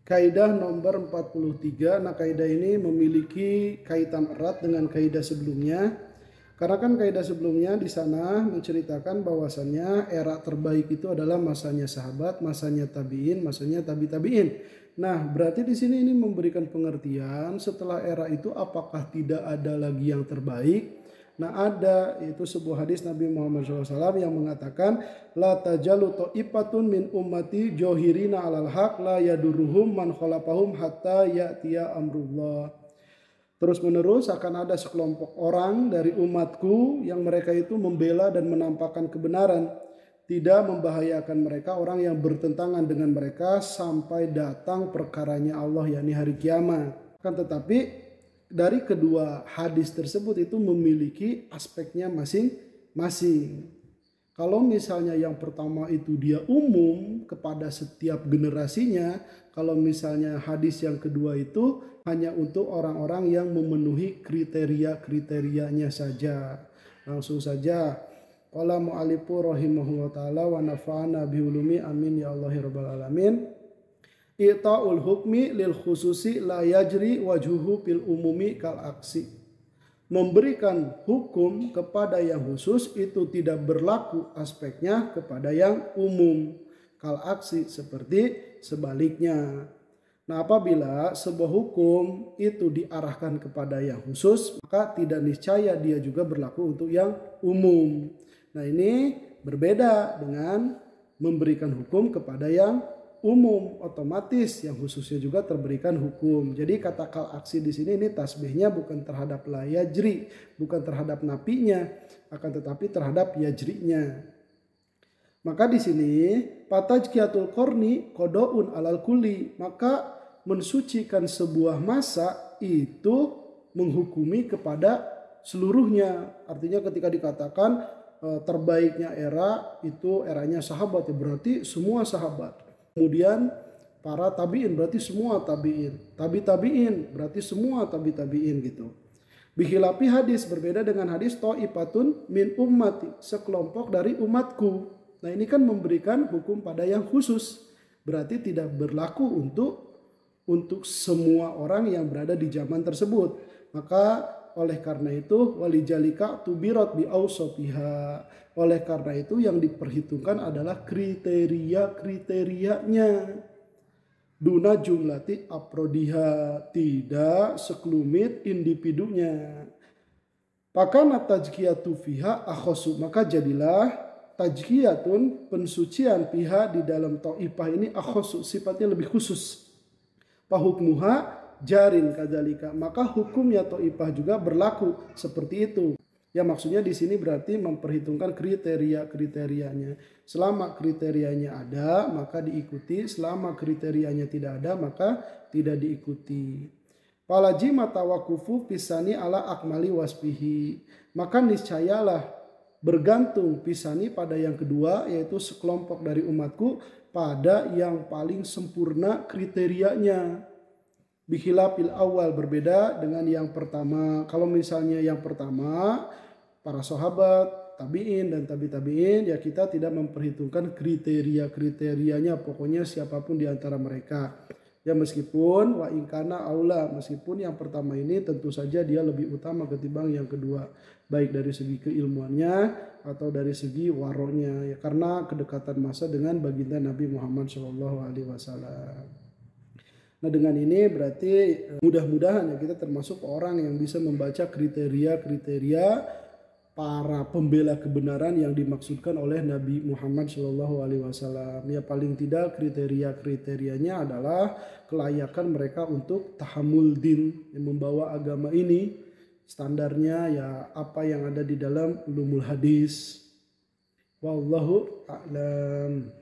Kaidah nomor 43. Nah, kaidah ini memiliki kaitan erat dengan kaidah sebelumnya. Karena kan kaidah sebelumnya di sana menceritakan bahwasannya era terbaik itu adalah masanya sahabat, masanya tabi'in, masanya tabi-tabi'in. Nah, berarti di sini ini memberikan pengertian setelah era itu apakah tidak ada lagi yang terbaik? Nah, ada, itu sebuah hadis Nabi Muhammad SAW yang mengatakan la tajalu ta'ifatun min ummati johirina alal haq la yaduruhum man khalafahum hatta ya'tiya amrullah. Terus menerus akan ada sekelompok orang dari umatku yang mereka itu membela dan menampakkan kebenaran, tidak membahayakan mereka orang yang bertentangan dengan mereka sampai datang perkaranya Allah, yakni hari kiamat. Kan tetapi dari kedua hadis tersebut itu memiliki aspeknya masing-masing. Kalau misalnya yang pertama itu dia umum kepada setiap generasinya, kalau misalnya hadis yang kedua itu hanya untuk orang-orang yang memenuhi kriteria-kriterianya saja. Langsung saja. Qala mu'allifu rahimahullah ta'ala wa nafa'ana bihulumi amin ya Allah rabbal alamin. I'ta'ul hukmi lil khususi la yajri wajhuhu fil umumi kal aksi. Memberikan hukum kepada yang khusus itu tidak berlaku aspeknya kepada yang umum. Kal aksi, seperti sebaliknya. Nah, apabila sebuah hukum itu diarahkan kepada yang khusus, maka tidak niscaya dia juga berlaku untuk yang umum. Nah, ini berbeda dengan memberikan hukum kepada yang umum, otomatis yang khususnya juga terberikan hukum. Jadi kata kal aksi di sini ini tasbihnya bukan terhadap la yajri, bukan terhadap napinya, akan tetapi terhadap yajrinya. Maka di sini patajkiyatul qarni qadoun alal kulli, maka mensucikan sebuah masa itu menghukumi kepada seluruhnya. Artinya ketika dikatakan terbaiknya era itu eranya sahabat, ya berarti semua sahabat. Kemudian para tabi'in berarti semua tabi'in. Tabi-tabi'in berarti semua tabi-tabi'in gitu. Bihilapi hadis, berbeda dengan hadis ta'ifatun min ummati, sekelompok dari umatku. Nah, ini kan memberikan hukum pada yang khusus. Berarti tidak berlaku untuk semua orang yang berada di zaman tersebut. Maka oleh karena itu walijalika tubirat bi ausofiha. Oleh karena itu yang diperhitungkan adalah kriteria-kriterianya. Duna jumlati aprodiha, tidak sekelumit individunya. Pakana tajkiyatu fiha akhosu, maka jadilah tajkiyatun, pensucian fiha di dalam ta'ifah ini akhosu, sifatnya lebih khusus. Pahukmuha jarin kadzalika, maka hukumnya ta'ifah juga berlaku seperti itu. Ya, maksudnya di sini berarti memperhitungkan kriteria-kriterianya. Selama kriterianya ada, maka diikuti. Selama kriterianya tidak ada, maka tidak diikuti. Palajima tawakufu pisani ala akmali wasfihi. Maka niscayalah bergantung pisani pada yang kedua, yaitu sekelompok dari umatku pada yang paling sempurna kriterianya. Bihilafil awal, berbeda dengan yang pertama. Kalau misalnya yang pertama para sahabat, tabi'in dan tabi-tabi'in, ya kita tidak memperhitungkan kriteria-kriterianya, pokoknya siapapun di antara mereka. Ya meskipun wa ingkana aula, meskipun yang pertama ini tentu saja dia lebih utama ketimbang yang kedua, baik dari segi keilmuannya atau dari segi waronya, ya karena kedekatan masa dengan baginda Nabi Muhammad SAW. Nah, dengan ini berarti mudah-mudahan ya kita termasuk orang yang bisa membaca kriteria-kriteria para pembela kebenaran yang dimaksudkan oleh Nabi Muhammad SAW. Ya paling tidak kriteria-kriterianya adalah kelayakan mereka untuk tahammul din, yang membawa agama ini. Standarnya ya apa yang ada di dalam ulumul hadis. Wallahu a'lam.